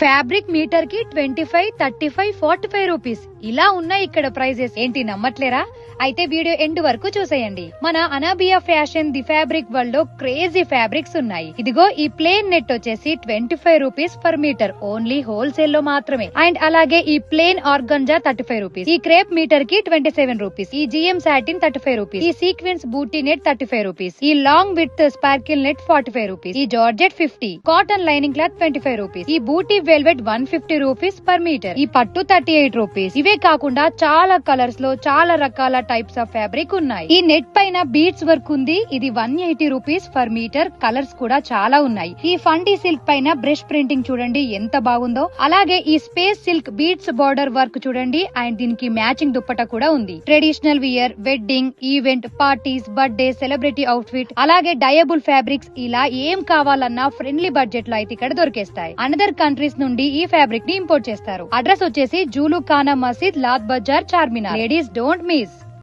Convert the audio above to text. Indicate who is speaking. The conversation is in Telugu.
Speaker 1: ఫ్యాబ్రిక్ మీటర్ కి 25, 35, 45 రూపీస్ ఇలా ఉన్నాయి ఇక్కడ ప్రైజెస్. ఏంటి నమ్మట్లేరా? అయితే వీడియో ఎండ్ వరకు చూసేయండి. మన Anabia fashion the fabric world లో క్రేజీ ఫ్యాబ్రిక్స్ ఉన్నాయి. ఇదిగో ఈ ప్లేన్ నెట్ వచ్చేసి 25 rupees per metre, only wholesale లో మాత్రమే. అండ్ అలాగే ఈ ప్లేన్ ఆర్గంజా 35 రూపీస్, ఈ క్రేప్ మీటర్ కి 27 రూపీస్, ఈ జిఎం సాటిన్ 35 రూపీస్, ఈ సీక్వెన్స్ బూటీ నెట్ 35 రూపీస్, ఈ long with sparkle net 45 rupees, ఈ georgette 50, cotton lining cloth 25 rupees, ఈ buti velvet 150 rupees per metre, ఈ పట్టు 38 రూపీస్. ఇవే కాకుండా చాలా కలర్స్ లో చాలా రకాల టైప్స్ ఆఫ్ ఫ్యాబ్రిక్ ఉన్నాయి. ఈ నెట్ పైన బీడ్స్ వర్క్ ఉంది, ఇది 180 రూపీస్ పర్ మీటర్. కలర్స్ కూడా చాలా ఉన్నాయి. ఈ ఫండీ సిల్క్ పైన బ్రష్ ప్రింటింగ్ చూడండి ఎంత బాగుందో. అలాగే ఈ space silk beads border work చూడండి, అండ్ దీనికి మ్యాచింగ్ దుప్పట కూడా ఉంది. Traditional wear, wedding, event, parties, birthday, celebrity outfit, అలాగే డయబుల్ ఫ్యాబ్రిక్స్, ఇలా ఏం కావాలన్నా ఫ్రెండ్లీ బడ్జెట్ లో అయితే ఇక్కడ దొరికేస్తాయి. అనదర్ కంట్రీస్ నుండి ఈ ఫ్యాబ్రిక్ ని ఇంపోర్ట్ చేస్తారు. అడ్రస్ వచ్చేసి జూలు ఖానా మసీద్, Laad Bazaar, Charminar. Ladies don't miss.